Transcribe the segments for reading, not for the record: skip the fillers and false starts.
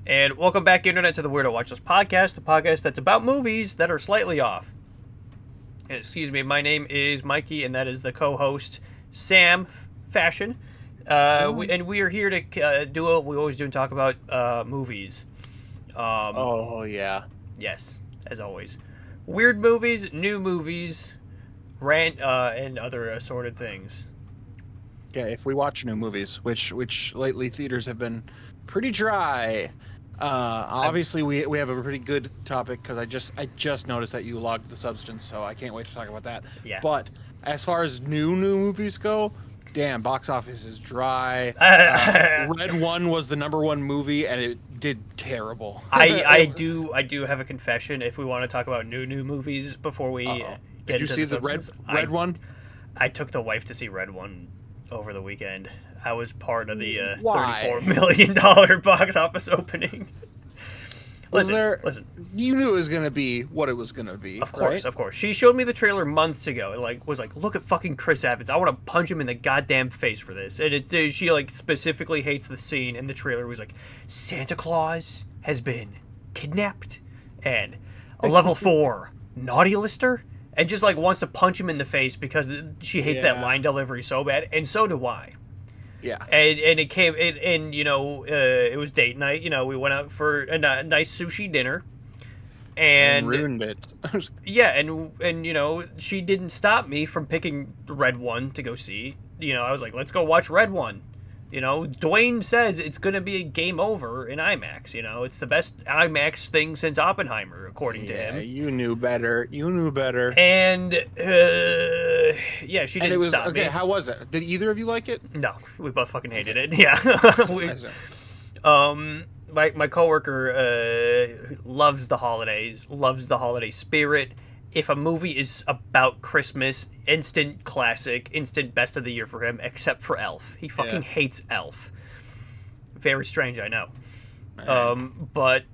And welcome back, Internet, to the Weirdo Watchlist Podcast, the podcast that's about movies that are slightly off. Excuse me, my name is Mikey, and that is the co-host, Sam Fashion. We are here to do what we always do and talk about movies. Yeah. Yes, as always. Weird movies, new movies, rant, and other assorted things. Yeah, if we watch new movies, which lately theaters have been pretty dry. Obviously, we have a pretty good topic because I just noticed that you logged the substance, so I can't wait to talk about that. Yeah. But as far as new movies go, damn, box office is dry. Red One was the #1 movie, and it did terrible. I do have a confession. If we want to talk about new movies before we did you see the Red One? I took the wife to see Red One over the weekend. I was part of the Why? $34 million box office opening. Listen. You knew it was gonna be what it was gonna be. Of course, right? Of course. She showed me the trailer months ago. And was like, look at fucking Chris Evans. I want to punch him in the goddamn face for this. And she specifically hates the scene in the trailer. It was like, Santa Claus has been kidnapped, and a level 4 naughty lister, and just wants to punch him in the face because she hates that line delivery so bad, and so do I. Yeah, and it was date night. We went out for a nice sushi dinner, and ruined it. Yeah, and she didn't stop me from picking Red One to go see. I was like, let's go watch Red One. Dwayne says it's gonna be a game over in IMAX. It's the best IMAX thing since Oppenheimer, according to him. You knew better. And she didn't stop me. Okay, how was it? Did either of you like it? No, we both fucking hated it. Yeah. My coworker loves the holidays, loves the holiday spirit. If a movie is about Christmas, instant classic, instant best of the year for him, except for Elf. He fucking hates Elf. Very strange, I know. But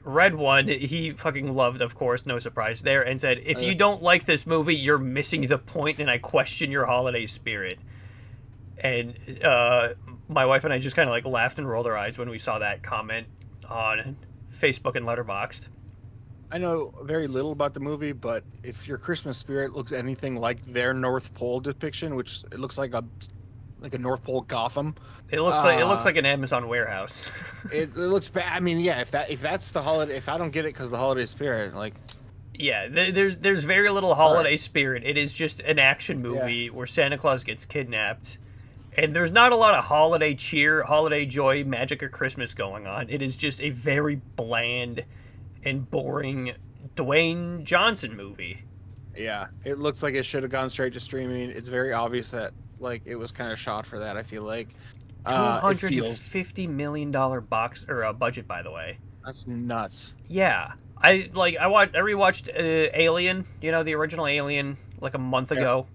Red One, he fucking loved, of course, no surprise there, and said, if you don't like this movie, you're missing the point, and I question your holiday spirit. And my wife and I just kind of laughed and rolled our eyes when we saw that comment on Facebook and Letterboxd. I know very little about the movie, but if your Christmas spirit looks anything like their North Pole depiction, which it looks like a North Pole Gotham, it looks like an Amazon warehouse. it looks bad. I mean, yeah, if that's the holiday, if I don't get it because the holiday spirit, yeah, there's very little holiday spirit. It is just an action movie where Santa Claus gets kidnapped, and there's not a lot of holiday cheer, holiday joy, magic of Christmas going on. It is just a very bland and boring Dwayne Johnson movie. Yeah, it looks like it should have gone straight to streaming. It's very obvious that it was kind of shot for that. I feel like $250 million budget, by the way. That's nuts. Yeah, I rewatched Alien, the original Alien, a month ago,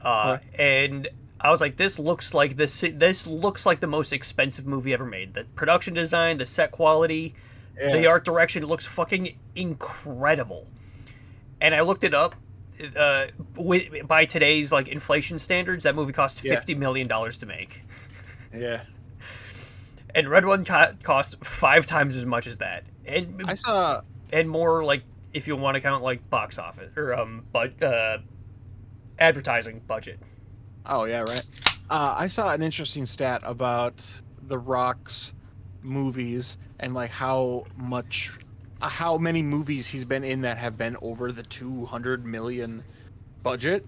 and I was like, this looks like the most expensive movie ever made. The production design, the set quality. Yeah. The art direction looks fucking incredible. And I looked it up. By today's inflation standards, that movie cost $50 million to make. Yeah. And Red One cost 5 times as much as that. And I saw, and more if you want to count box office or advertising budget. Oh yeah, right. I saw an interesting stat about The Rock's movies and how many movies he's been in that have been over the 200 million budget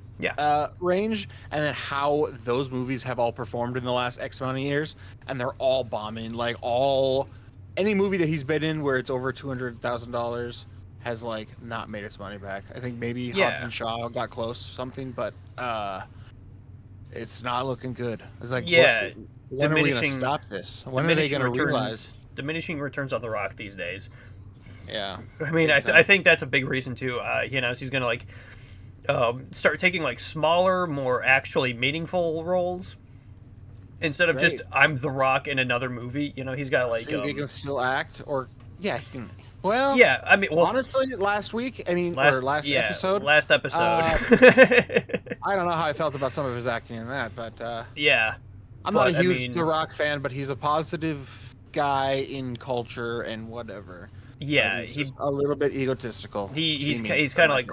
range, and then how those movies have all performed in the last X amount of years, and they're all bombing. Any movie that he's been in where it's over $200,000 has not made its money back. I think maybe Hobbs and Shaw got close something, but it's not looking good. It's when are we going to stop this? When are they going to realize? Diminishing returns on The Rock these days. Yeah. I mean, I think that's a big reason, too. He's going to, start taking, smaller, more actually meaningful roles. Instead of just, I'm The Rock in another movie. He's got, So he can still act, or, he can... Well, yeah, I mean, honestly, last episode. Last episode. I don't know how I felt about some of his acting in that, but yeah, I'm not a huge The Rock fan, but he's a positive guy in culture and whatever. Yeah, he's just a little bit egotistical. he's kind of like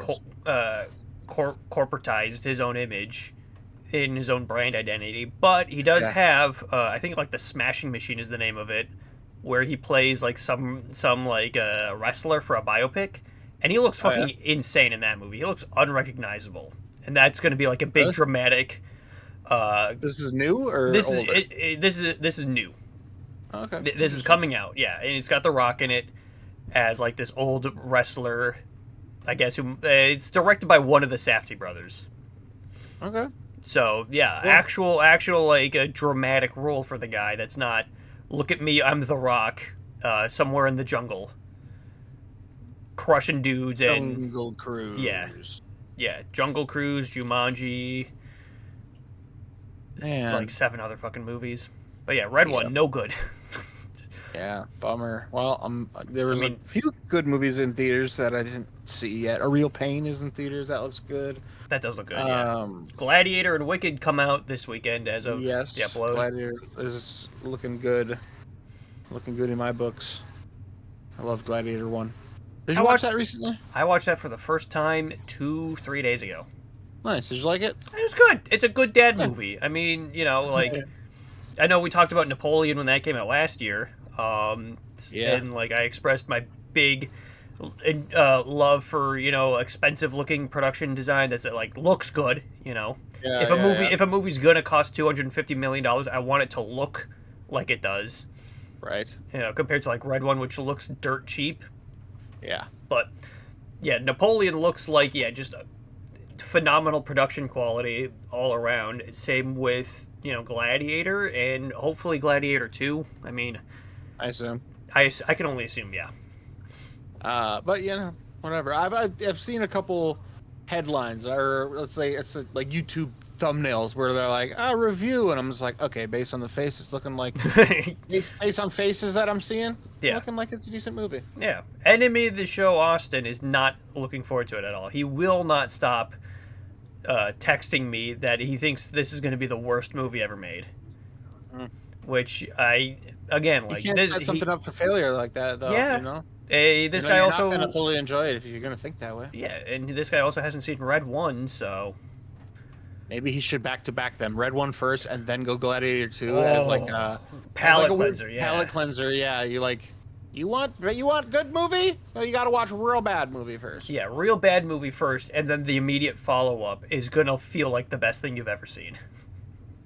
corporatized his own image in his own brand identity, but he does have I think like the Smashing Machine is the name of it, where he plays like some like wrestler for a biopic, and he looks fucking insane in that movie. He looks unrecognizable, and that's going to be like a big dramatic. This is new or this older? This is new. Okay. This is coming out, yeah, and it's got The Rock in it as like this old wrestler, I guess. Who it's directed by one of the Safdie brothers. Okay. So yeah, actual like a dramatic role for the guy. That's not, look at me, I'm The Rock, somewhere in the jungle, crushing dudes and Jungle Cruise. Yeah, Jungle Cruise, Jumanji. Man. Like 7 other fucking movies. But yeah, Red One, no good. Yeah, bummer. Well, there was a few good movies in theaters that I didn't see yet. A Real Pain is in theaters. That looks good. That does look good, yeah. Gladiator and Wicked come out this weekend as of the upload. Gladiator is looking good. Looking good in my books. I love Gladiator 1. Did you watch that recently? I watched that for the first time 2-3 days ago. Nice. Did you like it? It was good. It's a good dad movie. I mean, like, I know we talked about Napoleon when that came out last year. And like I expressed my big love for expensive looking production design that's like looks good. If a movie's gonna cost $250 million, I want it to look like it does. Right. Compared to like Red One, which looks dirt cheap. Yeah. But yeah, Napoleon looks like just a phenomenal production quality all around. Same with Gladiator and hopefully Gladiator 2. I mean, I assume. I can only assume, yeah. But whatever. I've seen a couple headlines, or let's say it's like YouTube thumbnails where they're like review, and I'm just like, okay, based on the face, it's looking like based on faces that I'm seeing, looking like it's a decent movie. Yeah, enemy of the show Austin is not looking forward to it at all. He will not stop texting me that he thinks this is going to be the worst movie ever made. Which again, like, you can't set something up for failure like that, though. Yeah. This guy you're also not gonna fully enjoy it if you're gonna think that way. Yeah, and this guy also hasn't seen Red One, so maybe he should back to back them. Red One first, and then go Gladiator 2 as like a palate cleanser. Yeah, palate cleanser. Yeah, you want good movie? Well, you got to watch real bad movie first. Yeah, real bad movie first, and then the immediate follow up is gonna feel like the best thing you've ever seen.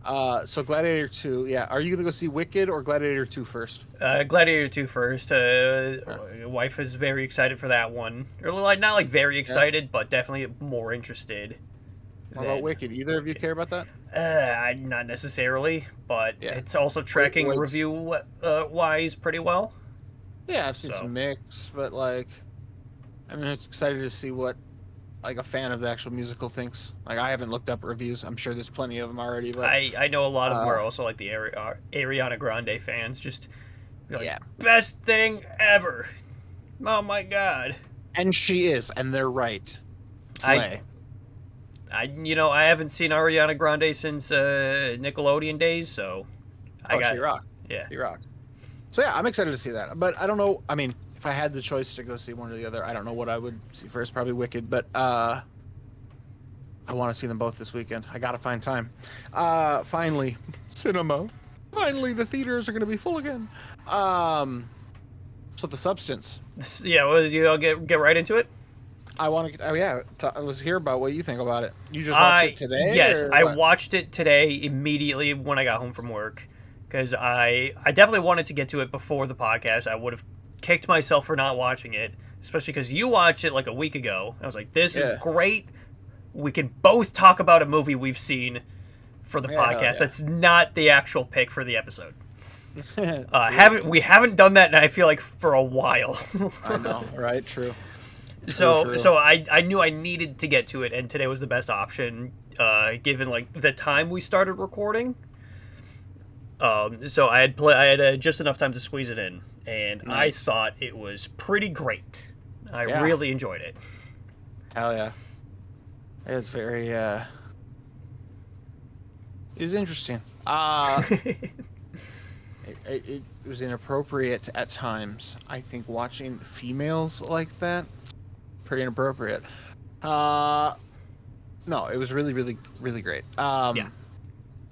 So Gladiator 2, yeah. Are you gonna go see Wicked or Gladiator 2 first? Gladiator 2 first. Wife is very excited for that one. Or like not like very excited, but definitely more interested. How about Wicked? Either of you care about that? Not necessarily, but it's also tracking review wise pretty well. Yeah, I've seen some mix, but like, I'm excited to see what like a fan of the actual musical thinks. Like, I haven't looked up reviews. I'm sure there's plenty of them already. But I know a lot of them are also like the Ariana Grande fans. Just like, best thing ever. Oh my god. And she is, and they're right. Slay. I haven't seen Ariana Grande since Nickelodeon days, so she rocked. Yeah, she rocked. So yeah, I'm excited to see that. But I don't know. I mean, if I had the choice to go see one or the other, I don't know what I would see first. Probably Wicked, but I want to see them both this weekend. I gotta find time. Finally, cinema. Finally, the theaters are gonna be full again. So The Substance. Yeah, well, I'll get right into it. I want to. Let's hear about what you think about it. You just watched it today? Yes, I watched it today immediately when I got home from work because I definitely wanted to get to it before the podcast. I would have kicked myself for not watching it, especially because you watched it like a week ago. I was like, this is great. We can both talk about a movie we've seen for the podcast. That's not the actual pick for the episode. We haven't done that, and I feel like for a while. I know, right? True. So I knew I needed to get to it, and today was the best option, given like the time we started recording. So I had just enough time to squeeze it in, and nice. I thought it was pretty great. I really enjoyed it. Hell yeah! It's very it's interesting. It was inappropriate at times. I think watching females like that, pretty inappropriate. No, it was really, really, really great. Yeah.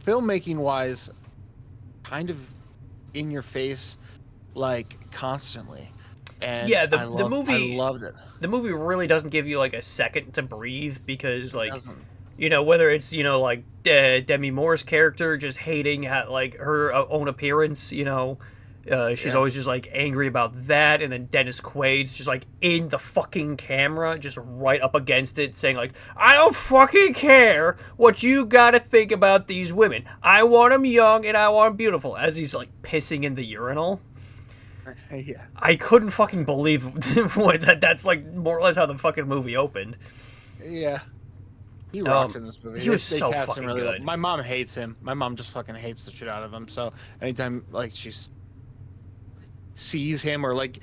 Filmmaking wise, kind of in your face, like constantly, and Yeah, I movie loved it. the movie really doesn't give you like a second to breathe because It like doesn't. whether it's like Demi Moore's character just hating like her own appearance, she's always just like angry about that, and then Dennis Quaid's just like in the fucking camera, just right up against it, saying like, "I don't fucking care what you gotta think about these women. I want them young and I want them beautiful," as he's like pissing in the urinal. Yeah. I couldn't fucking believe that's like more or less how the fucking movie opened. Yeah. He rocked in this movie. He was so cast him fucking really well. good. My mom hates him. My mom just fucking hates the shit out of him. So anytime like she sees him or like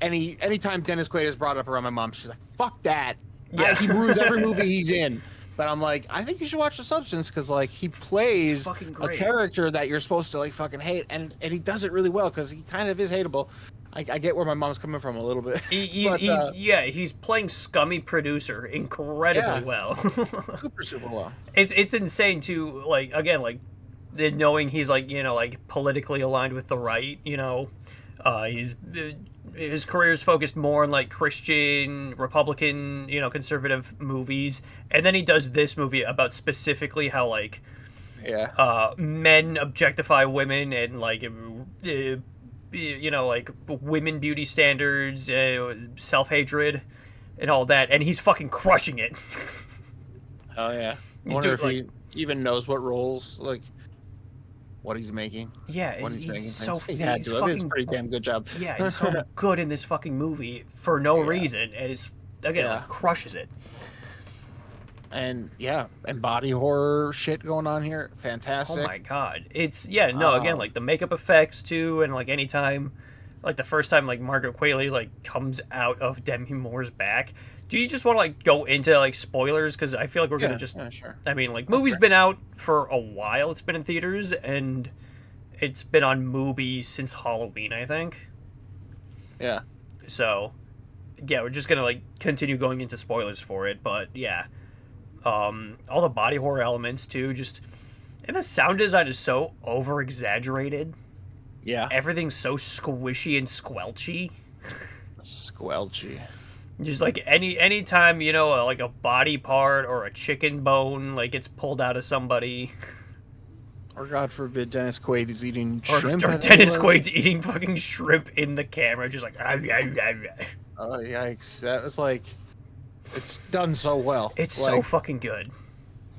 anytime Dennis Quaid is brought up around my mom, she's like, "Fuck that." Yeah. He ruins every movie he's in. But I'm like, I think you should watch The Substance because like he plays a character that you're supposed to like fucking hate, and he does it really well because he kind of is hateable. I get where my mom's coming from a little bit. He's playing scummy producer incredibly well. super well. It's insane too. Like again, like knowing he's like like politically aligned with the right. He's his career is focused more on like Christian, Republican, conservative movies, and then he does this movie about specifically how like men objectify women and like like women beauty standards, self-hatred, and all that, and he's fucking crushing it. Oh yeah, I wonder if he even knows what roles like. What he's making. Yeah, he's so he's a pretty damn good job. Yeah, he's so good in this fucking movie for no reason, and it's like, crushes it. And body horror shit going on here, fantastic. Oh my god, it's again like the makeup effects too, and like anytime, like the first time like Margaret Qualley like comes out of Demi Moore's back. Do you just want to like go into like spoilers? Because I feel like we're gonna just. Yeah, sure. I mean, like movie's been out for a while. It's been in theaters and it's been on Mubi since Halloween, I think. Yeah. So, yeah, we're just gonna like continue going into spoilers for it, but yeah, all the body horror elements too. Just and the sound design is so over exaggerated. Yeah. Everything's so squishy and squelchy. Squelchy. Just like any time like a body part or a chicken bone like gets pulled out of somebody, or God forbid Dennis Quaid is eating shrimp, or Dennis Quaid's eating fucking shrimp in the camera, just like oh yikes! That was like, it's done so well. It's like, so fucking good.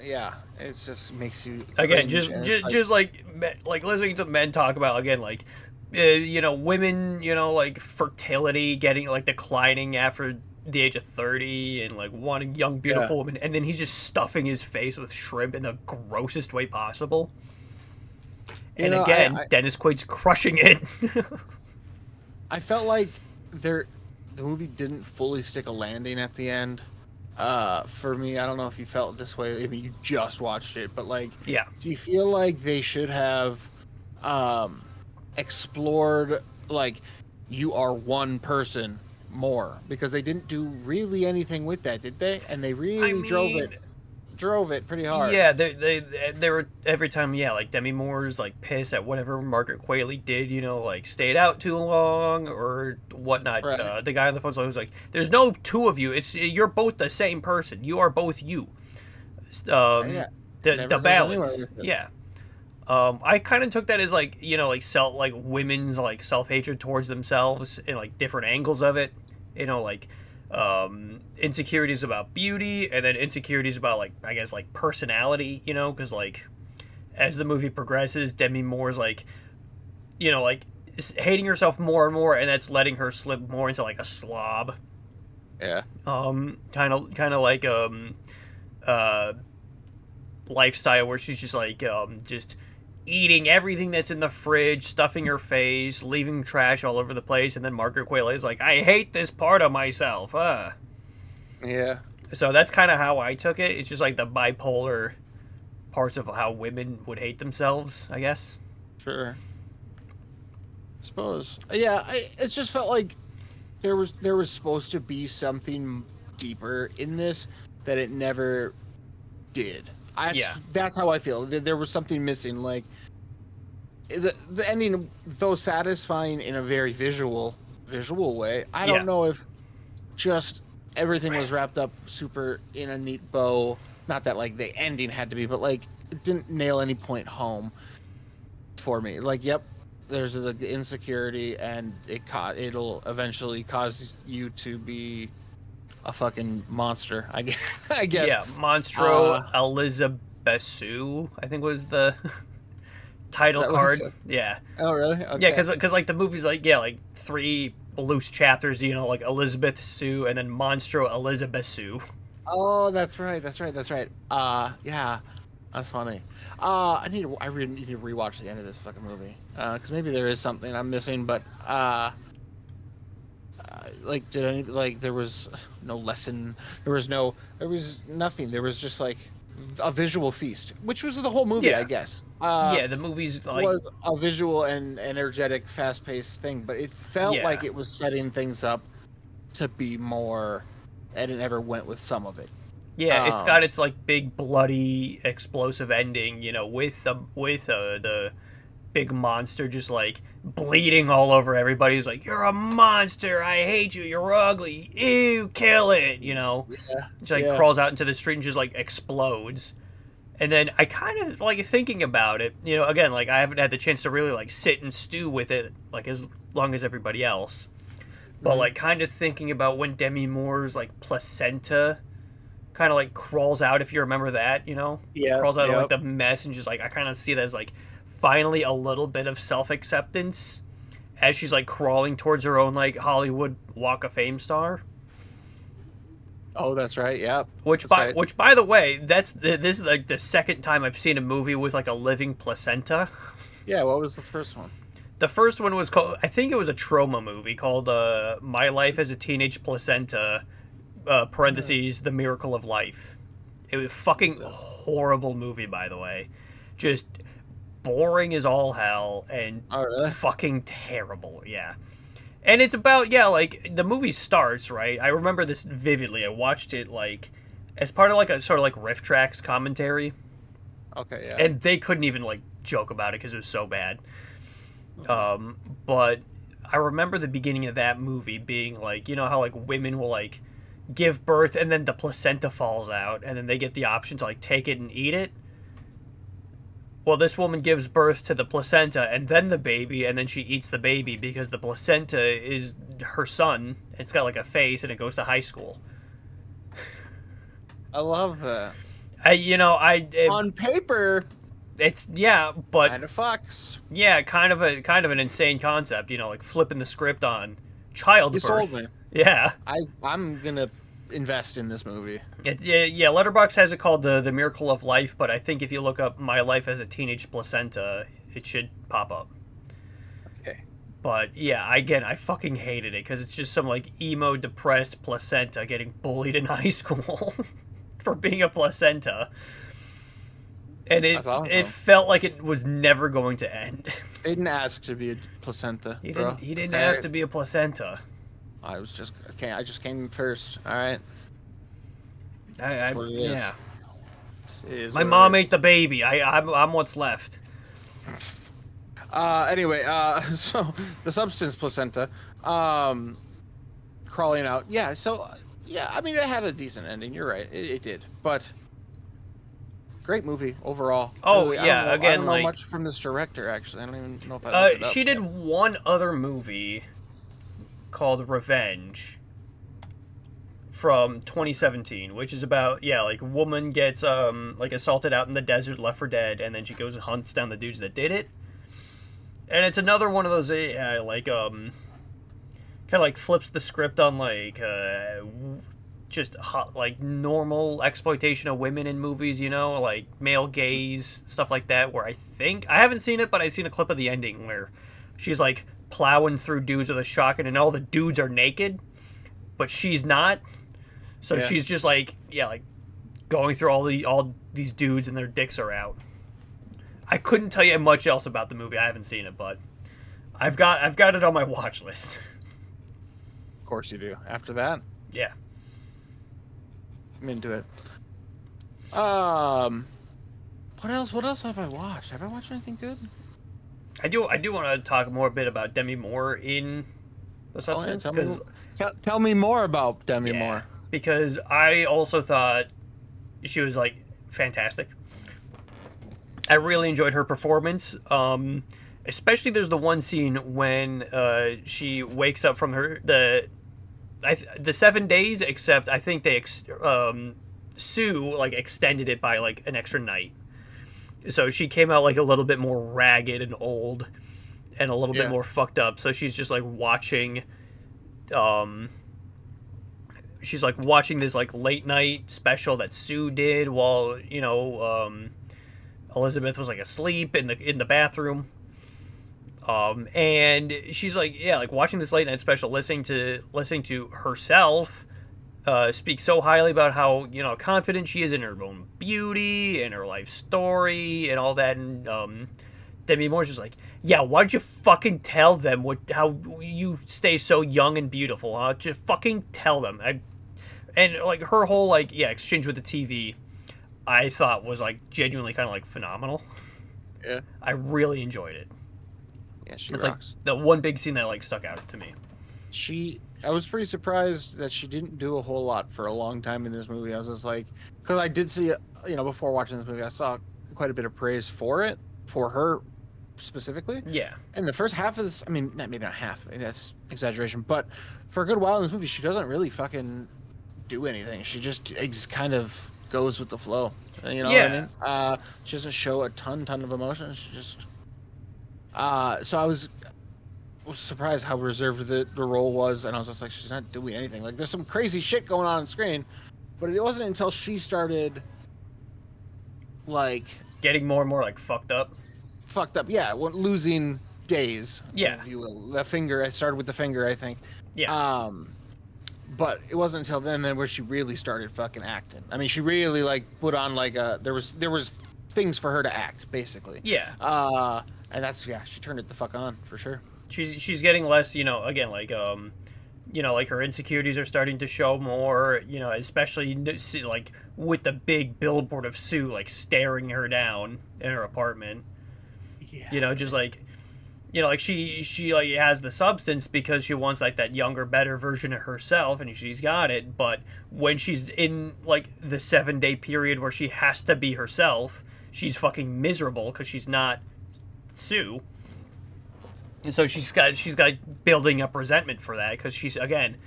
Yeah, it just makes you again just like listening to men talk about again like. Women, like fertility getting like declining after the age of 30 and like wanting young beautiful women, and then he's just stuffing his face with shrimp in the grossest way possible. And again, Dennis Quaid's crushing it. I felt like the movie didn't fully stick a landing at the end. For me, I don't know if you felt this way. I mean, you just watched it, but like, do you feel like they should have explored like you are one person more, because they didn't do really anything with that, did they? And they really drove it pretty hard. Yeah, they were every time. Yeah, like Demi Moore's like pissed at whatever Margaret Qualley did. Like stayed out too long or whatnot. Right. The guy on the phone was like, "There's no two of you. You're both the same person. You are both you." The balance. Yeah. I kind of took that as like like women's like self-hatred towards themselves and like different angles of it, like insecurities about beauty and then insecurities about like I guess like personality, because like as the movie progresses, Demi Moore's like like hating herself more and more, and that's letting her slip more into like a slob. Yeah. Kind of like lifestyle where she's just like just eating everything that's in the fridge, stuffing her face, leaving trash all over the place, and then Margaret Qualley is like, I hate this part of myself. Yeah. So that's kind of how I took it. It's just like the bipolar parts of how women would hate themselves, I guess. Sure. suppose. Yeah, it just felt like there was supposed to be something deeper in this that it never did. Yeah. That's how I feel. There was something missing. Like the ending, though satisfying in a very visual way, I don't know if just everything was wrapped up super in a neat bow. Not that like the ending had to be, but like it didn't nail any point home for me. Like, yep, there's the insecurity, and it'll eventually cause you to be a fucking monster. I guess. Yeah, Monstro Elizabesu, I think was the title card. Yeah. Oh, really? Okay. Yeah, because like the movie's like like 3 loose chapters, like Elizabeth Sue and then Monstro Elizabesu. Oh, that's right. Yeah, that's funny. I really need to rewatch the end of this fucking movie. Because maybe there is something I'm missing, but like there was no lesson. There was nothing. There was just like a visual feast, which was the whole movie, I guess. The movie's like was a visual and energetic, fast-paced thing, but it felt like it was setting things up to be more, and it never went with some of it. Yeah, it's got its like big bloody explosive ending, with the big monster just like bleeding all over everybody. He's like, "You're a monster! I hate you! You're ugly! Ew! Kill it!" Just like crawls out into the street and just like explodes. And then I kind of like thinking about it. Again, like I haven't had the chance to really like sit and stew with it like as long as everybody else. But like kind of thinking about when Demi Moore's like placenta kind of like crawls out, if you remember that, crawls out of like the mess, and just like I kind of see that as like finally a little bit of self-acceptance as she's like crawling towards her own like Hollywood Walk of Fame star. Oh, that's right. Yeah. Which by the way, this is like the second time I've seen a movie with like a living placenta. Yeah. What was the first one? The first one was called, I think it was a trauma movie called My Life as a Teenage Placenta, parentheses, The Miracle of Life. It was a fucking horrible movie, by the way. Just boring as all hell and fucking terrible, yeah. And it's about, like, the movie starts, right? I remember this vividly. I watched it, like, as part of, like, a sort of, like, Riff Tracks commentary. Okay, yeah. And they couldn't even, like, joke about it because it was so bad. But I remember the beginning of that movie being, like, how, like, women will, like, give birth and then the placenta falls out and then they get the option to, like, take it and eat it. Well, this woman gives birth to the placenta and then the baby, and then she eats the baby because the placenta is her son. It's got like a face and it goes to high school. I love that. On paper, it's but kind of fucks. Yeah, kind of an insane concept. Like flipping the script on childbirth. You sold me. Yeah, I'm gonna invest in this movie. Letterboxd has it called the Miracle of Life, but I think if you look up My Life as a Teenage Placenta, it should pop up. Okay. But yeah, again, I fucking hated it because it's just some like emo depressed placenta getting bullied in high school for being a placenta, and it felt like it was never going to end. He didn't ask to be a placenta. He didn't ask to be a placenta. I just came first. All right. Yeah. My mom ate the baby. I'm what's left. Anyway, so the substance placenta, crawling out. Yeah. So yeah, I mean, it had a decent ending. You're right. It did, but great movie overall. Oh really, yeah. I don't know like much from this director. Actually, I don't even know if I looked it up. She did one other movie called Revenge from 2017, which is about like a woman gets like assaulted out in the desert, left for dead, and then she goes and hunts down the dudes that did it. And it's another one of those like kind of like flips the script on like just hot, like normal exploitation of women in movies, like male gaze, stuff like that, where I haven't seen it, but I've seen a clip of the ending where she's like plowing through dudes with a shotgun and all the dudes are naked, but she's not. So she's just like going through all these dudes and their dicks are out. I couldn't tell you much else about the movie. I haven't seen it, but I've got it on my watch list. Of course you do. After that, Yeah. I'm into it. What else have I watched? Have I watched anything good? I do want to talk more a bit about Demi Moore in The Substance, because tell me more about Demi Moore. Because I also thought she was like fantastic. I really enjoyed her performance. Especially there's the one scene when she wakes up from the 7 days, except I think they Sue like extended it by like an extra night. So she came out like a little bit more ragged and old and a little bit more fucked up. So she's just like watching she's like watching this like late night special that Sue did while, Elizabeth was like asleep in the bathroom. And she's like, like watching this late night special, listening to herself speak so highly about how, confident she is in her own beauty and her life story and all that. And Demi Moore's just like, yeah, why'd you fucking tell them how you stay so young and beautiful, huh? Just fucking tell them. And like her whole exchange with the TV, I thought was like genuinely kind of like phenomenal. Yeah, I really enjoyed it. Yeah, she it's rocks. Like the one big scene that like stuck out to me. I was pretty surprised that she didn't do a whole lot for a long time in this movie. I was just like, because I did see, before watching this movie, I saw quite a bit of praise for her specifically. Yeah. And the first half of this, I mean, maybe not half, maybe that's exaggeration, but for a good while in this movie, she doesn't really fucking do anything. She just kind of goes with the flow. You know what I mean? She doesn't show a ton of emotion. She just, so I was surprised how reserved the role was, and I was just like, she's not doing anything. Like, there's some crazy shit going on screen, but it wasn't until she started, like, getting more and more like fucked up. Yeah, losing days. Yeah, if you will. The finger. I started with the finger, I think. Yeah. But it wasn't until then where she really started fucking acting. I mean, she really like put on like there was things for her to act, basically. Yeah. And that's she turned it the fuck on for sure. She's getting less, again, like like her insecurities are starting to show more, especially like with the big billboard of Sue like staring her down in her apartment. Yeah. Just like like she like has the substance because she wants like that younger, better version of herself, and she's got it. But when she's in like the 7-day period where she has to be herself, she's fucking miserable because she's not Sue. And so she's got building up resentment for that because she's, again,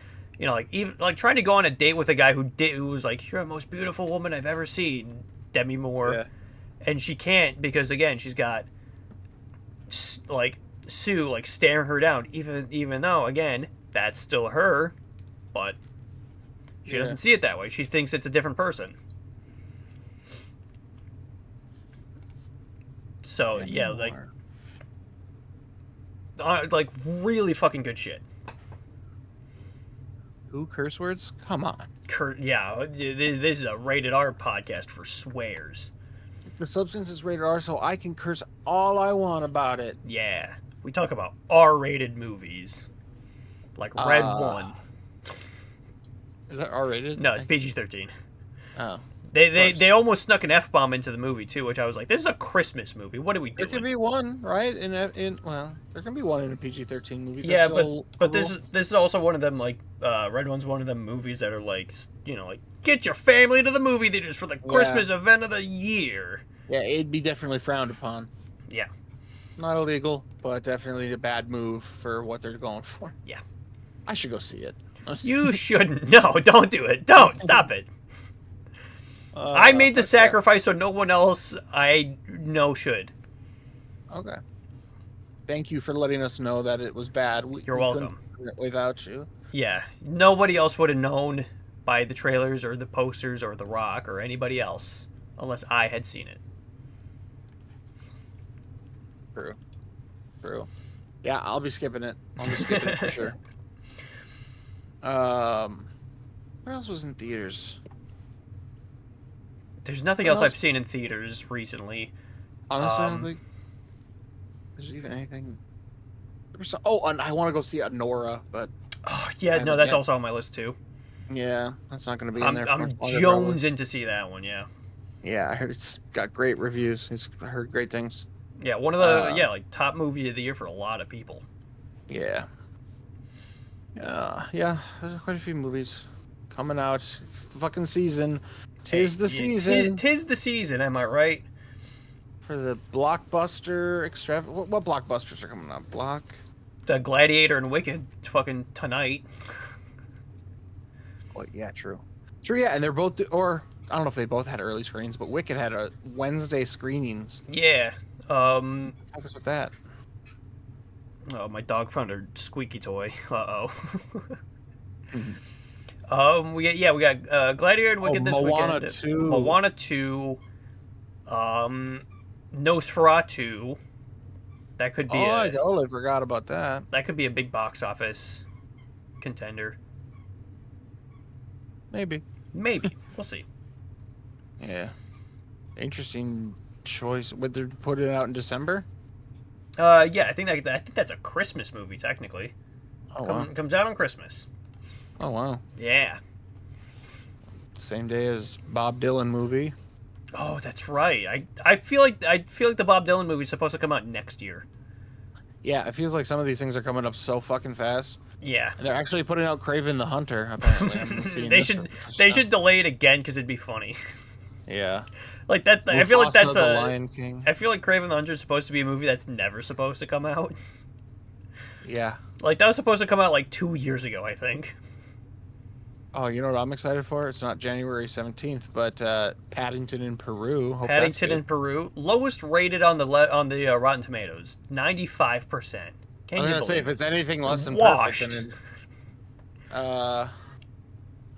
like even like trying to go on a date with a guy who was like, you're the most beautiful woman I've ever seen, Demi Moore, and she can't because again she's got like Sue like staring her down, even though again that's still her, but she doesn't see it that way. She thinks it's a different person. So like really fucking good shit. Who curse words? Come on. This is a rated R podcast for swears. The Substance is rated R, so I can curse all I want about it. Yeah, we talk about R-rated movies, like Red One. Is that R-rated? No, it's PG-13. Oh. They almost snuck an F-bomb into the movie too, which I was like, this is a Christmas movie. What are we doing? There can be one, right? There can be one in a PG-13 movie. Yeah, but this is also one of them, like Red One's one of them movies that are like, like get your family to the movie theaters for the Christmas event of the year. Yeah, it'd be definitely frowned upon. Yeah. Not illegal, but definitely a bad move for what they're going for. Yeah. I should go see it. You shouldn't. No, don't do it. Don't. Stop it. I made the sacrifice so no one else I know should. Okay. Thank you for letting us know that it was bad. You're welcome. Without you. Yeah. Nobody else would have known by the trailers or the posters or The Rock or anybody else unless I had seen it. True. Yeah, I'll be skipping it. I'll be skipping it for sure. What else was in theaters? There's nothing else I've seen in theaters recently. Honestly, I don't think there's even anything. Oh, and I want to go see Nora, but Oh, yeah, no, that's also on my list too. Yeah, that's not going to be in there. I'm jonesing to see that one. Yeah. Yeah, I heard it's got great reviews. I heard great things. Yeah, one of the like top movie of the year for a lot of people. Yeah. Yeah. There's quite a few movies coming out. It's the fucking season. Tis the season. Tis the season. Am I right? For the blockbuster what blockbusters are coming up? The Gladiator and Wicked fucking tonight. Oh, yeah, true. True, yeah, and they're both, or I don't know if they both had early screenings, but Wicked had a Wednesday screenings. Yeah. Focus with that. Oh, my dog found her squeaky toy. Uh-oh. We got Gladiator and Wicked this Moana weekend. 2. Moana 2. Nosferatu. That could be I totally forgot about that. That could be a big box office contender. Maybe. We'll see. Yeah. Interesting choice. Would they put it out in December? Yeah, I think that's a Christmas movie technically. Oh, wow. Comes out on Christmas. Oh, wow. Yeah. Same day as Bob Dylan movie. Oh, that's right. I feel like the Bob Dylan movie is supposed to come out next year. Yeah, it feels like some of these things are coming up so fucking fast. Yeah. And they're actually putting out Kraven the Hunter, apparently. They should delay it again because it'd be funny. Yeah. Like that. I feel like that's the Lion King. I feel like Kraven the Hunter is supposed to be a movie that's never supposed to come out. Yeah. Like that was supposed to come out like 2 years ago, I think. Oh, you know what I'm excited for? It's not January 17th, but Paddington in Peru. Paddington in Peru, lowest rated on the Rotten Tomatoes, 95%. I'm gonna say if it's anything less than washed. perfect, then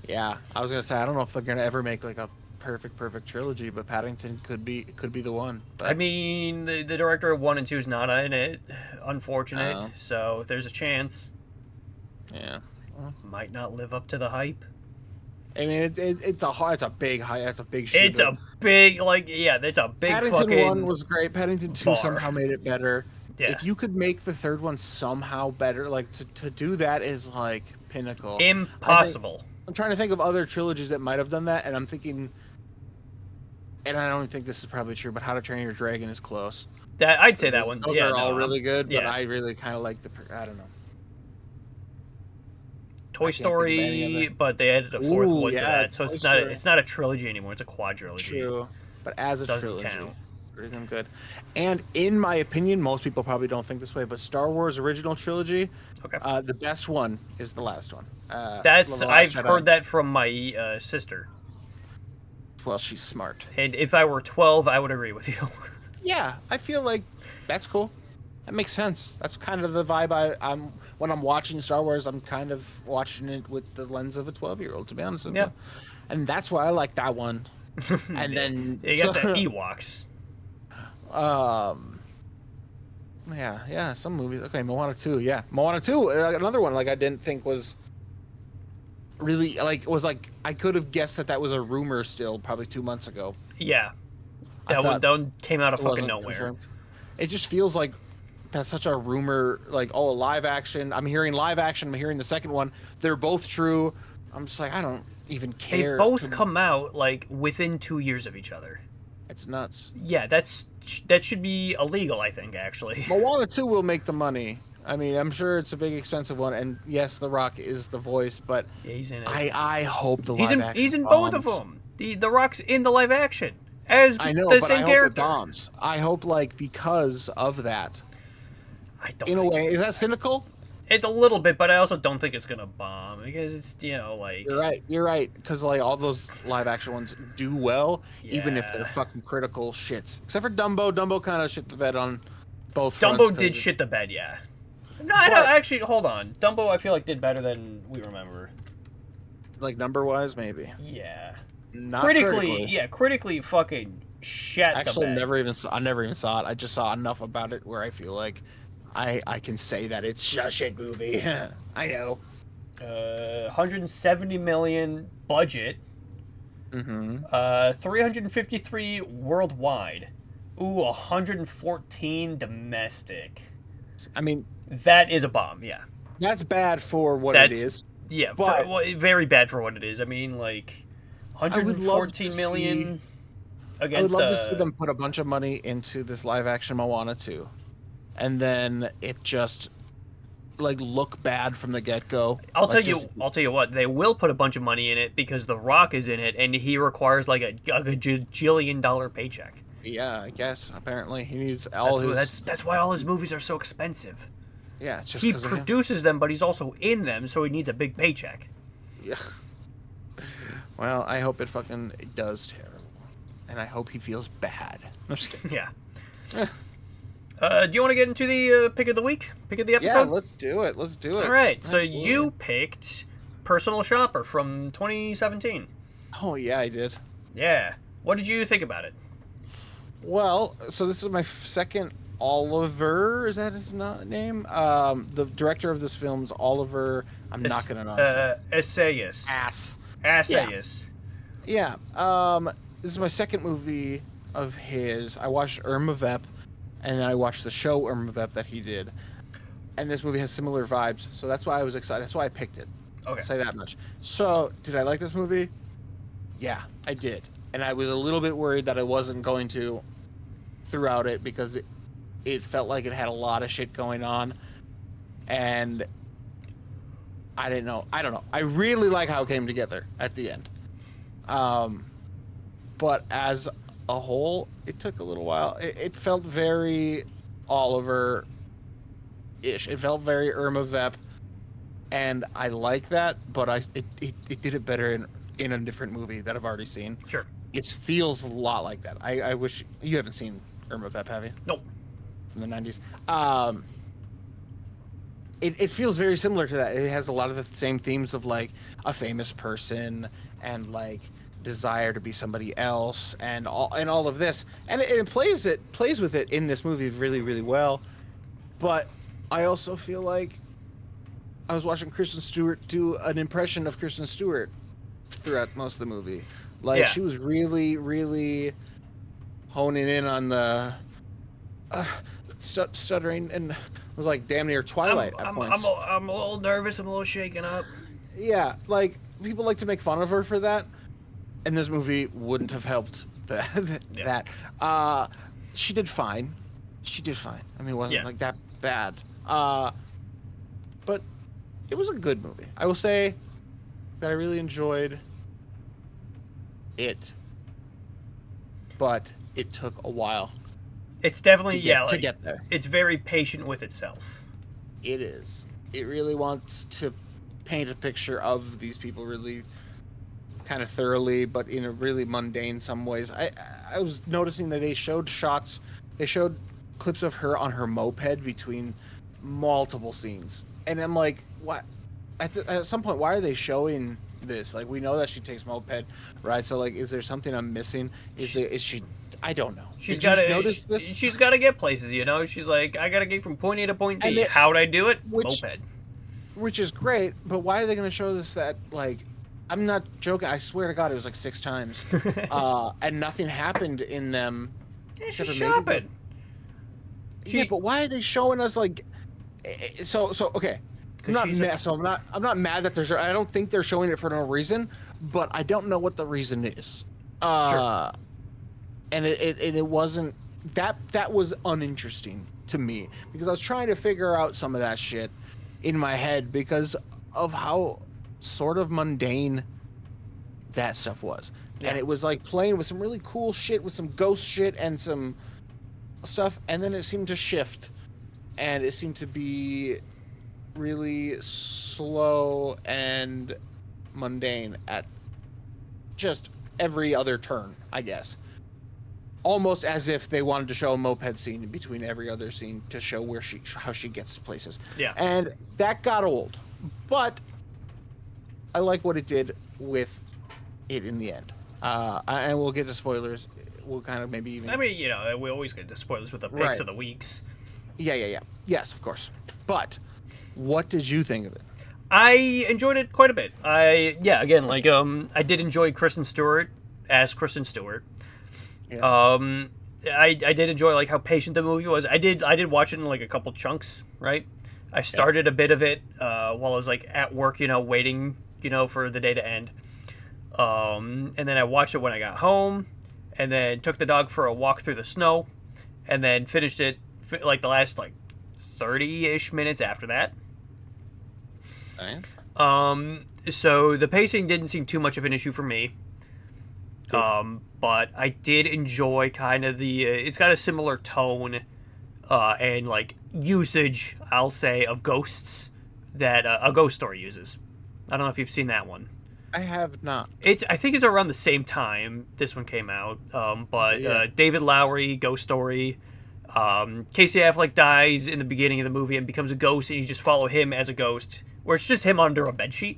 yeah, I was gonna say I don't know if they're gonna ever make like a perfect trilogy, but Paddington could be the one. But... I mean, the director of 1 and 2 is not in it, unfortunate. So there's a chance. Yeah. Might not live up to the hype. I mean, it's a big hype. It's a big shit. It's a big it's a big Paddington fucking 1 was great. Paddington 2 bar. somehow made it better. Yeah. If you could make the third one somehow better, like to do that is like pinnacle. Impossible. I'm trying to think of other trilogies that might have done that, and I'm thinking, and I don't think this is probably true, but How to Train Your Dragon is close. I'd say that one. Those are all really good, but yeah. I really kind of like I don't know. Toy Story, but they added a fourth one to that, so it's not a trilogy anymore. It's a quadrilogy. True, but as a trilogy, count. Pretty damn good. And in my opinion, most people probably don't think this way, but Star Wars original trilogy, the best one is the last one. I've heard that from my sister. Well, she's smart. And if I were 12, I would agree with you. Yeah, I feel like that's cool. That makes sense. That's kind of the vibe I'm when I'm watching Star Wars. I'm kind of watching it with the lens of a 12-year-old, to be honest with you. And that's why I like that one. And then you got the Ewoks. Yeah, some movies. Okay, Moana 2. Yeah, Moana 2. Another one like I didn't think was really I could have guessed that was a rumor still probably 2 months ago. Yeah, that one came out of fucking nowhere. Confirmed. It just feels like that's such a rumor. Like, oh, live action. I'm hearing live action. I'm hearing the second one. They're both true. I'm just like, I don't even care. They both come out like within 2 years of each other. It's nuts. Yeah, that should be illegal, I think, actually. Moana 2 will make the money. I mean, I'm sure it's a big, expensive one, and yes, The Rock is the voice, but yeah, he's in it. I hope the live action He's in bombs. both of them. The Rock's in the live action as I know, the but same I character. Hope it bombs. I hope, like, because of that. I don't. In a way, is that cynical? It's a little bit, but I also don't think it's gonna bomb because it's like. You're right. Because like all those live action ones do well, even if they're Yeah. fucking critical shits. Except for Dumbo. Dumbo kind of shit the bed on both. Dumbo did shit the bed, yeah. No, actually, hold on. Dumbo, I feel like did better than we remember. Like number wise, maybe. Yeah. Not critically, yeah, critically fucking shat Actually, the bed. I never even saw it. I just saw enough about it where I feel like I can say that it's a shit movie. I know. 170 million budget. Mm-hmm. 353 worldwide. Ooh, 114 domestic. I mean, That is a bomb, yeah. That's bad for what it is. Yeah, but very bad for what it is. I mean, like, I would love to 114 million I would against. love to see them put a bunch of money into this live action Moana 2, and then it just like look bad from the get go. I'll tell you what. They will put a bunch of money in it because The Rock is in it, and he requires like a $1 paycheck. Yeah, I guess apparently he needs That's why all his movies are so expensive. Yeah, it's just he produces them, but he's also in them, so he needs a big paycheck. Yeah. Well, I hope it does terrible, and I hope he feels bad. I'm just kidding. Yeah. Do you want to get into the pick of the week? Pick of the episode? Yeah, let's do it. All right. Absolutely. So you picked Personal Shopper from 2017. Oh, yeah, I did. Yeah. What did you think about it? Well, so this is my second Oliver. Is that his name? The director of this film's Oliver. I'm not going to know. Assayas. Assayas. Yeah. This is my second movie of his. I watched Irma Vep, and then I watched the show Irma Vep that he did. And this movie has similar vibes, so that's why I was excited. That's why I picked it. Okay. I'll say that much. So, did I like this movie? Yeah, I did. And I was a little bit worried that I wasn't going to throughout it because it felt like it had a lot of shit going on. And I don't know. I really like how it came together at the end. But as a whole, it took a little while. It felt very Oliver-ish. It felt very Irma Vep, and I like that. But it did it better in a different movie that I've already seen. Sure. It feels a lot like that. I wish you haven't seen Irma Vep, have you? Nope. From the 90s. It feels very similar to that. It has a lot of the same themes of like a famous person and like desire to be somebody else and all of this, and it plays with it in this movie really, really well. But I also feel like I was watching Kristen Stewart do an impression of Kristen Stewart throughout most of the movie. Like she was really, really honing in on the stuttering, and was like damn near Twilight at points. I'm a little nervous. I'm a little shaken up. Yeah, like people like to make fun of her for that. And this movie wouldn't have helped that. She did fine. I mean, it wasn't like that bad. But it was a good movie. I will say that I really enjoyed it. But it took a while. It's definitely to get there. It's very patient with itself. It is. It really wants to paint a picture of these people really kind of thoroughly, but in a really mundane some ways. I was noticing that they showed clips of her on her moped between multiple scenes, and I'm like, what? At some point, why are they showing this? Like, we know that she takes moped, right? So like, is there something I'm missing? Is she? I don't know. She's got to get places, you know. She's like, I got to get from point A to point B. How'd I do it? Moped. Which is great, but why are they going to show this that like? I'm not joking. I swear to God, it was like 6 times, and nothing happened in them. Yeah, she's shopping. Yeah, but why are they showing us like? So okay. I'm not mad that they're. I don't think they're showing it for no reason, but I don't know what the reason is. Sure. And it wasn't that was uninteresting to me because I was trying to figure out some of that shit in my head because of how sort of mundane that stuff was. Yeah. And it was like playing with some really cool shit, with some ghost shit and some stuff, and then it seemed to shift, and it seemed to be really slow and mundane at just every other turn, I guess. Almost as if they wanted to show a moped scene in between every other scene to show how she gets to places. Yeah. And that got old. But I like what it did with it in the end. And we'll get to spoilers. We'll kind of maybe even... I mean, you know, we always get to spoilers with the picks of the weeks. Yeah. Yes, of course. But what did you think of it? I enjoyed it quite a bit. I did enjoy Kristen Stewart as Kristen Stewart. Yeah. I did enjoy like how patient the movie was. I did watch it in like a couple chunks, right? I started a bit of it while I was like at work, waiting, for the day to end. And then I watched it when I got home, and then took the dog for a walk through the snow, and then finished it like the last 30-ish minutes after that. Okay. So the pacing didn't seem too much of an issue for me. But I did enjoy kind of it's got a similar tone and usage, I'll say, of ghosts that a Ghost Story uses. I don't know if you've seen that one. I have not. I think it's around the same time this one came out. David Lowery, Ghost Story. Casey Affleck dies in the beginning of the movie and becomes a ghost, and you just follow him as a ghost, where it's just him under a bedsheet.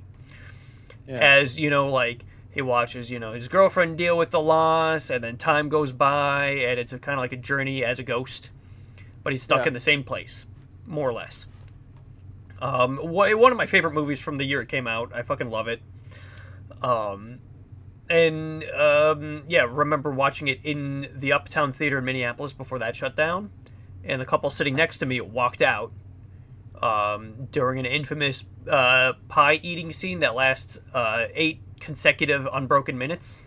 Yeah. As, he watches, his girlfriend deal with the loss, and then time goes by, and it's kind of like a journey as a ghost. But he's stuck in the same place, more or less. One of my favorite movies from the year it came out. I fucking love it. Remember watching it in the Uptown Theater in Minneapolis before that shut down. And the couple sitting next to me walked out during an infamous pie eating scene that lasts 8 consecutive unbroken minutes,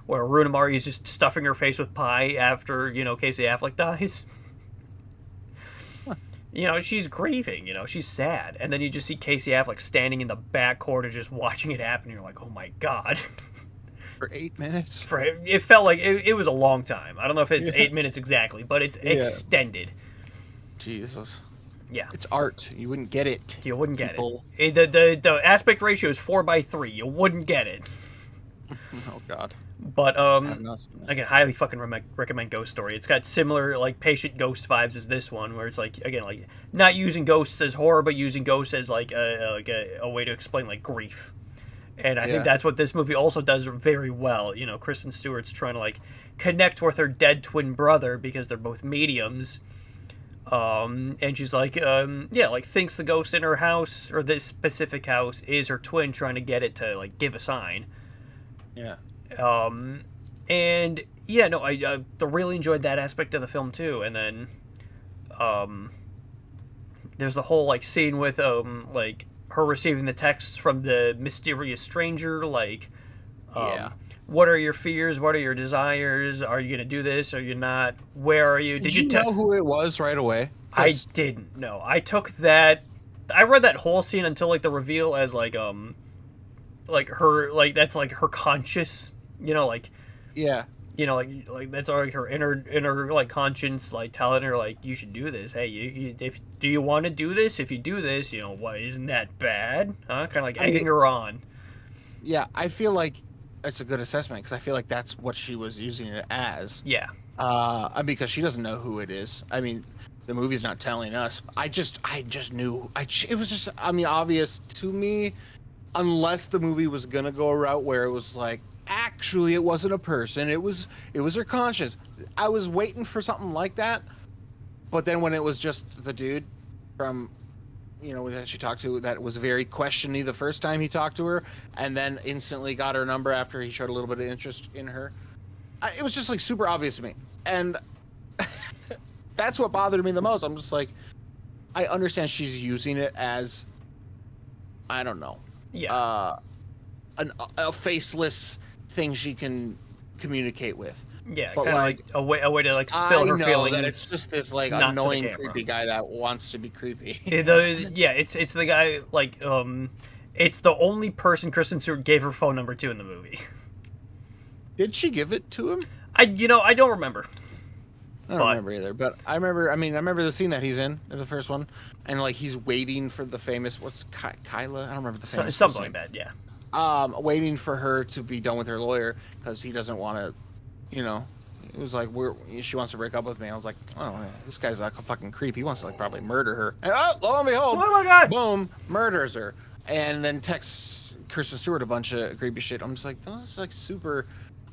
where Rooney Mara is just stuffing her face with pie after, Casey Affleck dies. She's grieving, she's sad. And then you just see Casey Affleck standing in the back corner just watching it happen. And you're like, oh my God. For 8 minutes? It felt like it was a long time. I don't know if it's 8 minutes exactly, but it's extended. Jesus. Yeah. It's art. You wouldn't get it. You wouldn't get it. The aspect ratio is 4:3. You wouldn't get it. Oh, God. But I can highly fucking recommend Ghost Story. It's got similar patient ghost vibes as this one, where it's not using ghosts as horror, but using ghosts as a way to explain grief. And I think that's what this movie also does very well. Kristen Stewart's trying to connect with her dead twin brother because they're both mediums. And she's thinks the ghost in her house, or this specific house, is her twin, trying to get it to give a sign. Yeah. I really enjoyed that aspect of the film too. And then, there's the whole scene with her receiving the texts from the mysterious stranger. What are your fears? What are your desires? Are you gonna do this? Are you not? Where are you? Did you know who it was right away? I didn't know. I took that. I read that whole scene until the reveal as her that's her conscious. Yeah. That's her inner conscience telling her you should do this. Hey, do you want to do this? If you do this, why isn't that bad? Huh? Kind of egging her on. Yeah, I feel like it's a good assessment because I feel like that's what she was using it as. Yeah. Because she doesn't know who it is. I mean, the movie's not telling us. I just knew. It was just obvious to me, unless the movie was gonna go a route where it was actually it wasn't a person, it was her conscience. I was waiting for something like that, but then when it was just the dude from that she talked to that was very questiony the first time he talked to her, and then instantly got her number after he showed a little bit of interest in her, it was just super obvious to me, and that's what bothered me the most. I'm just I understand she's using it as, I don't know, a faceless thing she can communicate with. Yeah, kind of a way to spill her feelings. That it's just this annoying, creepy guy that wants to be creepy. It's the guy it's the only person Kristen Stewart gave her phone number to in the movie. Did she give it to him? I don't remember. I don't remember either, but I remember the scene that he's in the first one, and he's waiting for the famous Kyla. I don't remember the famous something like that. Yeah. Waiting for her to be done with her lawyer because he doesn't want to, it was she wants to break up with me. I was like, oh, man, this guy's a fucking creep. He wants to probably murder her. And lo and behold, oh my God, boom, murders her, and then texts Kristen Stewart a bunch of creepy shit. I'm just that was super.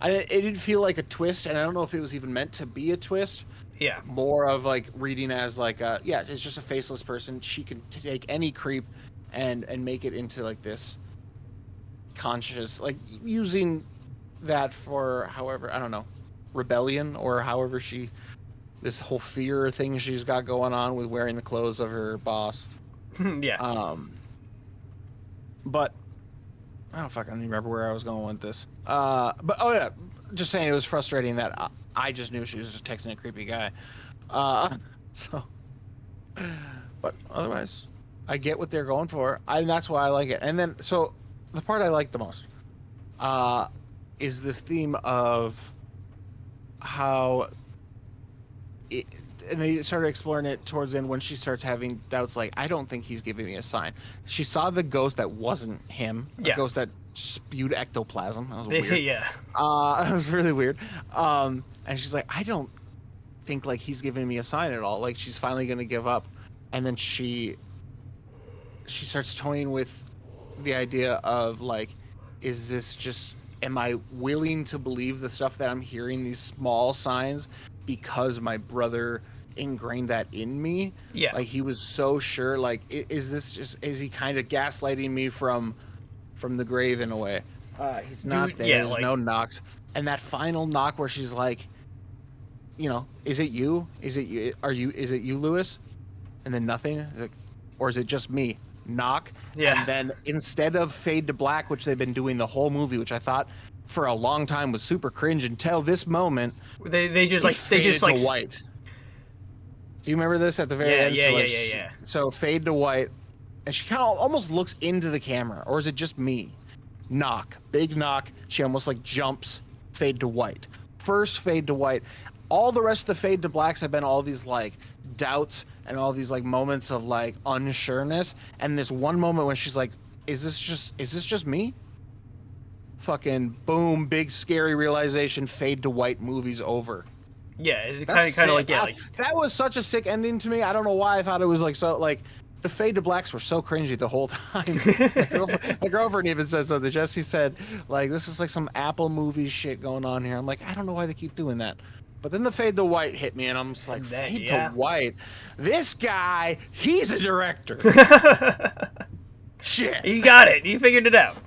It didn't feel like a twist, and I don't know if it was even meant to be a twist. Yeah. More of reading as it's just a faceless person. She can take any creep and make it into this conscious, using that for however, I don't know, rebellion or however this whole fear thing she's got going on with wearing the clothes of her boss. Yeah. But I don't fucking remember where I was going with this. But oh yeah, just saying it was frustrating that I just knew she was just texting a creepy guy. So, but otherwise, I get what they're going for. And that's why I like it. And then, so the part I like the most, is this theme of how it, and they started exploring it towards the end when she starts having doubts like, I don't think he's giving me a sign. She saw the ghost that wasn't him, a ghost that spewed ectoplasm. That was weird. Yeah. It was really weird. And she's like, I don't think like he's giving me a sign at all. Like she's finally gonna give up. And then she starts toying with the idea of like, is this just, am I willing to believe the stuff that I'm hearing, these small signs, because my brother ingrained that in me? Yeah. Like he was so sure. Like, is he kind of gaslighting me from the grave in a way? He's not there. There's no knocks. And that final knock where she's like, you know, is it you? Is it you, Lewis? And then nothing. Like, or is it just me? Knock. Yeah. And then instead of fade to black, which they've been doing the whole movie, which I thought for a long time was super cringe until this moment, they just like white. Do you remember this at the very end? Yeah. So fade to white, and she kind of almost looks into the camera, or is it just me? Knock, big knock. She almost like jumps. Fade to white. First fade to white. All the rest of the fade to blacks have been all these like doubts and all these like moments of like unsureness, and this one moment when she's like, is this just me? Fucking boom, big scary realization, fade to white, movie's over. Yeah, it's kind of like, yeah, like that was such a sick ending to me. I don't know why I thought it was like so like the fade to blacks were so cringy the whole time. My girlfriend even said something. Jesse said like, this is like some Apple movie shit going on here. I'm like, I don't know why they keep doing that. But then the fade to white hit me, and I'm just like, fade to white? This guy, he's a director. Shit. He got it. He figured it out.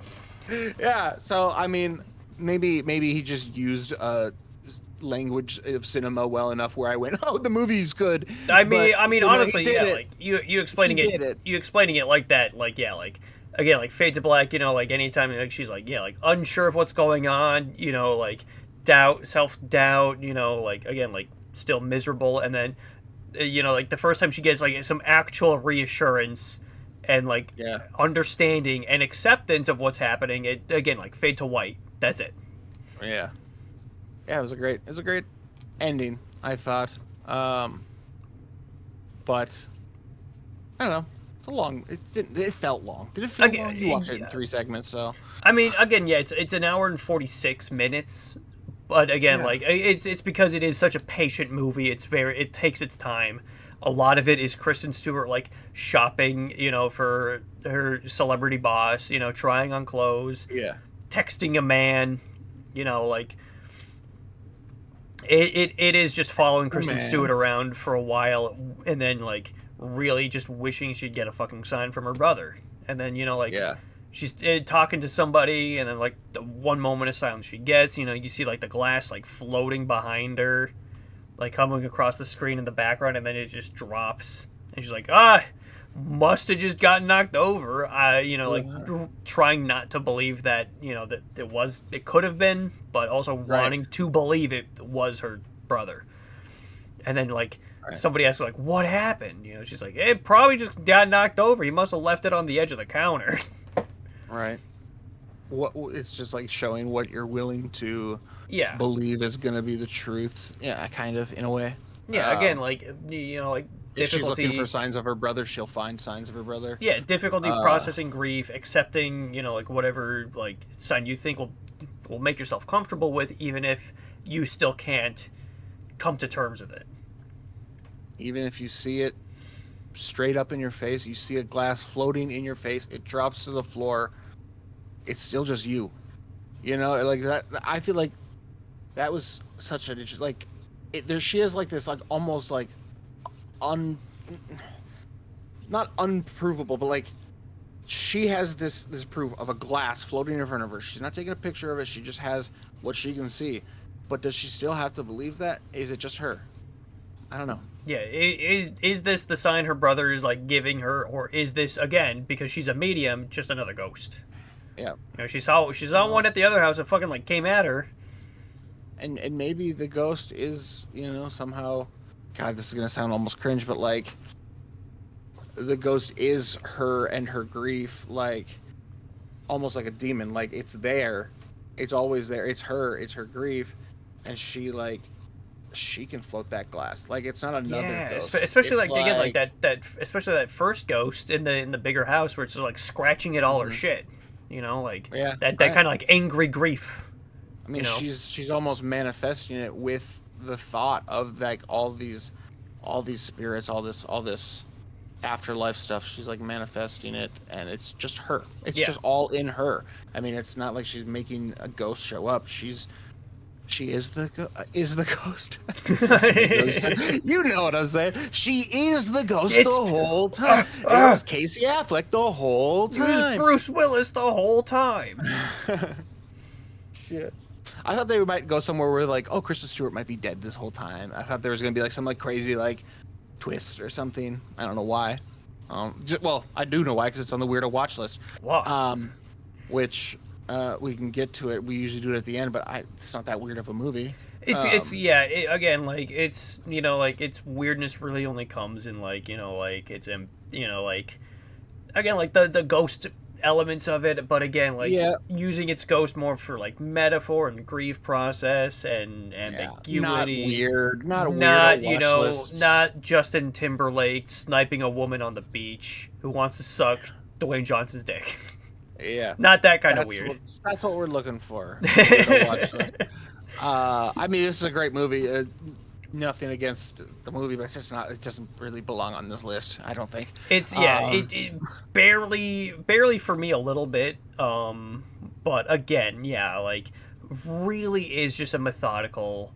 Yeah, so, I mean, maybe he just used language of cinema well enough where I went, oh, the movie's good. I mean, honestly, yeah, like, you explaining it like that, like, yeah, like, again, like, fade to black, you know, like, anytime, like, she's like, yeah, like, unsure of what's going on, you know, like, self-doubt, you know, like, again, like, still miserable, and then, you know, like, the first time she gets, like, some actual reassurance and, like, understanding and acceptance of what's happening, it, again, like, fade to white. That's it. Yeah. Yeah, it was a great ending, I thought. But, I don't know. It felt long. Did it feel long? You watched it in 3 segments, so. I mean, again, yeah, it's an hour and 46 minutes. But again, like it's because it is such a patient movie. It takes its time. A lot of it is Kristen Stewart like shopping, you know, for her celebrity boss, you know, trying on clothes, texting a man, you know, like it is just following Kristen Stewart around for a while, and then like really just wishing she'd get a fucking sign from her brother, and then, you know, like she's talking to somebody, and then like the one moment of silence she gets, you know, you see like the glass like floating behind her, like coming across the screen in the background, and then it just drops, and she's like, must have just got knocked over. You know, like trying not to believe that, you know, that it could have been, but also wanting to believe it was her brother. And then like somebody asks like, what happened? You know, she's like, it probably just got knocked over. He must have left it on the edge of the counter. Right. It's just like showing what you're willing to believe is going to be the truth. Yeah, kind of, in a way. Yeah, again, like, you know, like, if she's looking for signs of her brother, she'll find signs of her brother. Yeah, difficulty processing grief, accepting, you know, like, whatever, like, sign you think will make yourself comfortable with, even if you still can't come to terms with it. Even if you see it straight up in your face, you see a glass floating in your face, it drops to the floor, it's still just you. You know, like that. I feel like that was such a like. She has like this like almost like not unprovable, but like she has this proof of a glass floating in front of her. She's not taking a picture of it. She just has what she can see. But does she still have to believe that? Is it just her? I don't know. Yeah, is this the sign her brother is like giving her, or is this again because she's a medium, just another ghost? Yeah. You know, she saw one at the other house that fucking like came at her. And maybe the ghost is, somehow, God, this is gonna sound almost cringe, but like the ghost is her and her grief, like almost like a demon. Like it's there, it's always there. It's her grief, and she can float that glass. Like it's not another ghost. Especially it's again like that especially that first ghost in the bigger house where it's just like scratching at all her shit. That kind of like angry grief. I mean, she's almost manifesting it with the thought of like all these spirits, all this afterlife stuff. She's like manifesting it, and it's just her. It's just all in her. I mean, it's not like she's making a ghost show up. She is the ghost. You know what I'm saying? She is the ghost the whole time. It was Casey Affleck the whole time. It was Bruce Willis the whole time. Shit. I thought they might go somewhere where like, oh, Kristen Stewart might be dead this whole time. I thought there was gonna be like some like crazy like twist or something. I don't know why. Well, I do know why because it's on the Weirdo Watchlist. Wow. Which we can get to it. We usually do it at the end, but it's not that weird of a movie. It's weirdness really only comes in the ghost elements of it, but again using its ghost more for like metaphor and grief process and ambiguity. Not weird, not not Justin Timberlake sniping a woman on the beach who wants to suck Dwayne Johnson's dick. Yeah, not that kind of weird. That's what we're looking for. I mean, this is a great movie. Nothing against the movie, but it's just not. It doesn't really belong on this list. I don't think. It's it barely for me a little bit. But again, really is just a methodical,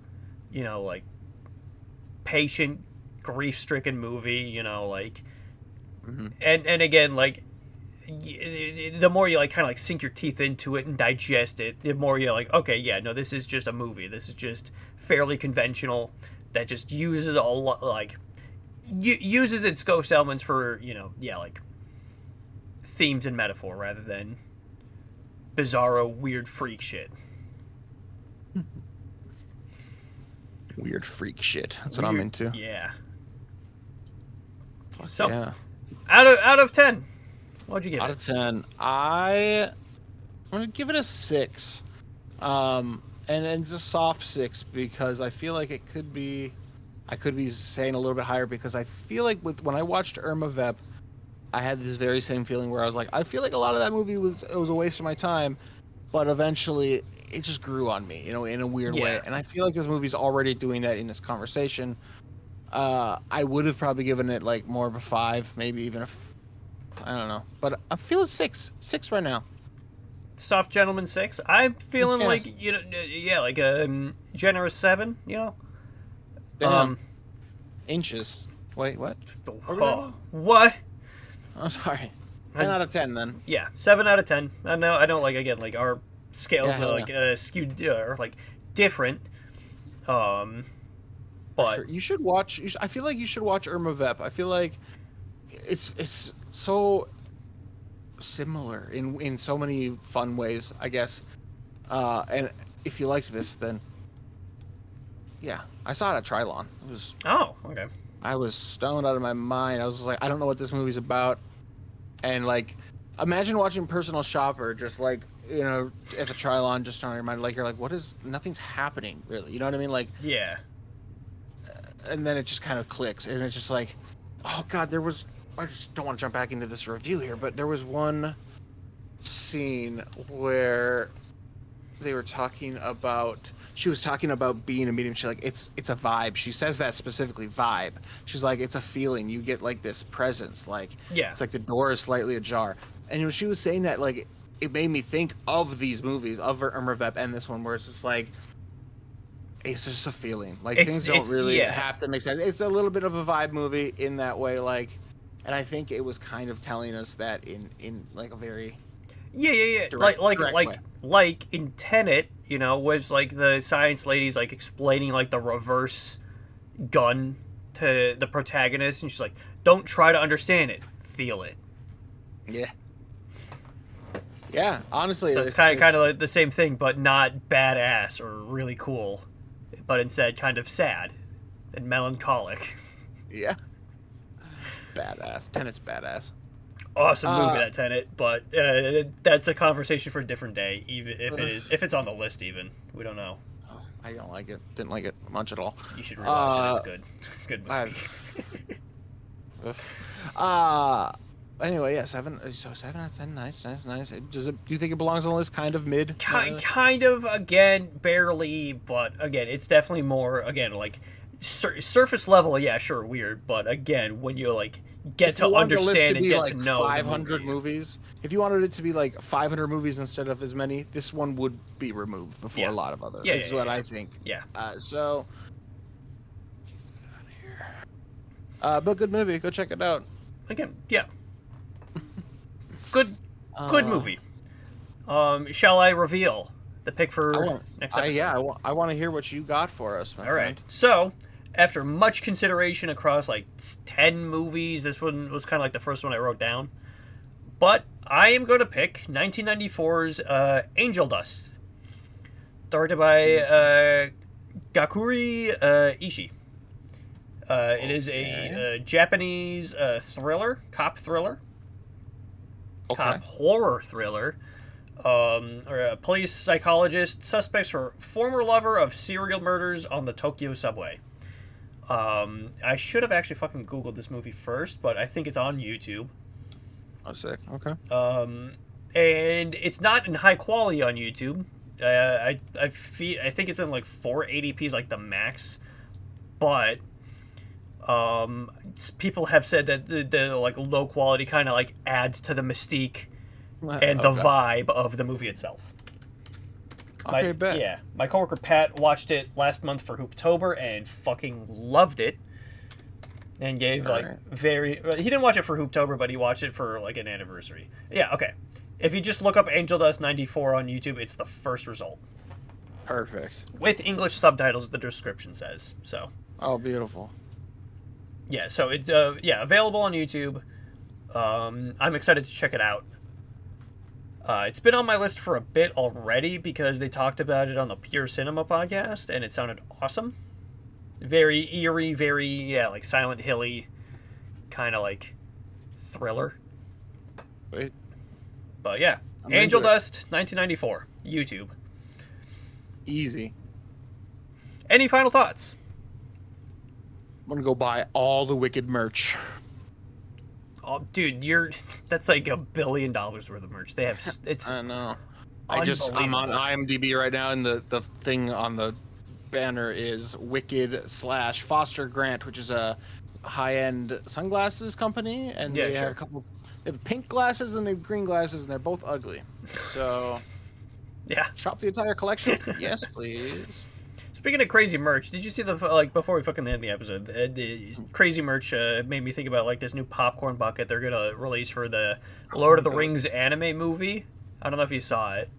patient, grief-stricken movie. And again, the more you kind of sink your teeth into it and digest it, the more you're like, okay, yeah, no, this is just a movie. This is just fairly conventional that just uses a lot, uses its ghost elements for, themes and metaphor rather than bizarro, weird freak shit. Weird freak shit. That's what I'm into. Yeah. So, yeah. Out of 10. What'd you give it? Out of 10, I'm gonna give it a 6, and it's a soft 6 because I feel like I could be saying a little bit higher because I feel like when I watched Irma Vep, I had this very same feeling where I was like, I feel like a lot of that movie was a waste of my time, but eventually it just grew on me, in a weird way, and I feel like this movie's already doing that in this conversation. I would have probably given it more of a 5, maybe even I don't know, but I feel a 6 right now. Soft gentleman 6. I'm feeling a generous 7. Inches. Wait, what? What? I'm sorry. 10 out of 10 then. Yeah, 7 out of 10. I know. I don't our scales are skewed or different. But sure. You should watch. I feel like you should watch Irma Vep. I feel like it's so similar in so many fun ways, I guess. And if you liked this, then yeah, I saw it at Trilon. It was okay. I was stoned out of my mind. I was just I don't know what this movie's about, and imagine watching Personal Shopper just at the Trilon, just on your mind, you're what is? Nothing's happening really. You know what I mean? Yeah. And then it just kind of clicks, and it's just oh god, there was. I just don't want to jump back into this review here, but there was one scene where they were talking about. She was talking about being a medium. She's it's a vibe. She says that specifically, vibe. She's it's a feeling. You get this presence. It's the door is slightly ajar. And when she was saying that, it made me think of these movies, of Irma Vep and this one, where it's just it's just a feeling. Things don't really have to make sense. It's a little bit of a vibe movie in that way, and I think it was kind of telling us that in a very direct way. In Tenet, was the science ladies explaining the reverse gun to the protagonist, and she's like, "Don't try to understand it, feel it." Yeah. Yeah, honestly. So it's kind of like the same thing, but not badass or really cool, but instead kind of sad and melancholic. Yeah. Badass. Tenet's badass. Awesome movie, that Tenet, but that's a conversation for a different day. Even if it's on the list, even we don't know. I don't like it. Didn't like it much at all. You should rewatch it. It's good. Good movie. Anyway, yeah, 7. So 7 out of 10. Nice. Do you think it belongs on the list? Kind of mid. Kind of. Again, barely, but again, it's definitely more. Again, like surface level. Yeah, sure, weird, but again, when you like get to understand and get to know 500 movies. If you wanted it to be like 500 movies instead of as many, this one would be removed before a lot of others. Yeah, is what I think. Yeah. So. But good movie. Go check it out. Again, yeah. Good movie. Shall I reveal the pick for next episode? I want to hear what you got for us, my friend. All right. So, after much consideration across like 10 movies, this one was kind of like the first one I wrote down. But I am going to pick 1994's Angel Dust, directed by Gakuri Ishii. It is a Japanese thriller, cop thriller, cop horror thriller. Or a police psychologist suspects her former lover of serial murders on the Tokyo subway. I should have actually fucking Googled this movie first, but I think it's on YouTube. Oh, sick. Okay. And it's not in high quality on YouTube. I think it's in like 480p is like the max, but people have said that the like low quality kind of like adds to the mystique and the vibe of the movie itself. Bet. Yeah, my coworker Pat watched it last month for Hooptober and fucking loved it. And gave he didn't watch it for Hooptober, but he watched it for like an anniversary. Yeah, okay. If you just look up Angel Dust 94 on YouTube, it's the first result. Perfect. With English subtitles, the description says. So. Oh, beautiful. Yeah, so it's available on YouTube. I'm excited to check it out. It's been on my list for a bit already because they talked about it on the Pure Cinema podcast, and it sounded awesome. Very eerie, very, like Silent Hill-y, kind of like thriller. Wait. But yeah, Angel Dust, 1994, YouTube. Easy. Any final thoughts? I'm gonna go buy all the Wicked merch. Oh, dude, that's like $1 billion worth of merch. They have it's. I know. I'm on IMDb right now, and the thing on the banner is Wicked / Foster Grant, which is a high-end sunglasses company, and they have a couple. They have pink glasses and they have green glasses, and they're both ugly. So, yeah, shop the entire collection. Yes, please. Speaking of crazy merch, did you see before we fucking end the episode, the crazy merch made me think about like this new popcorn bucket they're gonna release for the Lord of the Rings anime movie. I don't know if you saw it.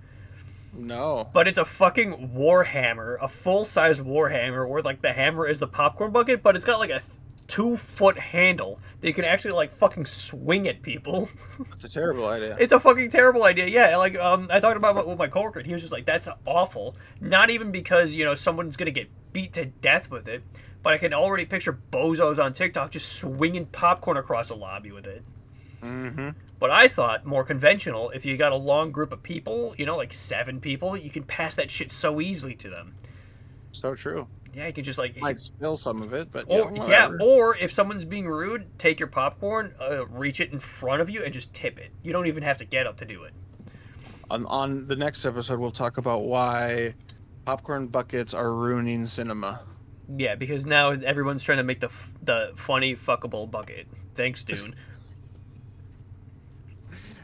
No. But it's a fucking Warhammer, a full-size Warhammer where like the hammer is the popcorn bucket, but it's got like a 2-foot handle that you can actually like fucking swing at people. That's a terrible idea. It's a fucking terrible idea. Yeah, like I talked about it with my coworker, and he was just like, "That's awful." Not even because someone's gonna get beat to death with it, but I can already picture bozos on TikTok just swinging popcorn across a lobby with it. Mm-hmm. But I thought more conventional, if you got a long group of people, like 7 people, you can pass that shit so easily to them. So true. Yeah, you can just like might spill some of it, but or if someone's being rude, take your popcorn, reach it in front of you, and just tip it. You don't even have to get up to do it. On the next episode, we'll talk about why popcorn buckets are ruining cinema. Yeah, because now everyone's trying to make the funny fuckable bucket. Thanks, dude.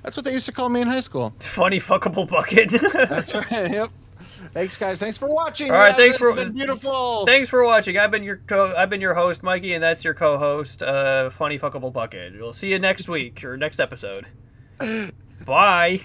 That's what they used to call me in high school. Funny fuckable bucket. That's right. Yep. Thanks, guys. Thanks for watching. All right, it's been beautiful. Thanks for watching. I've been your host, Mikey, and that's your co-host, Funny Fuckable Bucket. We'll see you next week or next episode. Bye.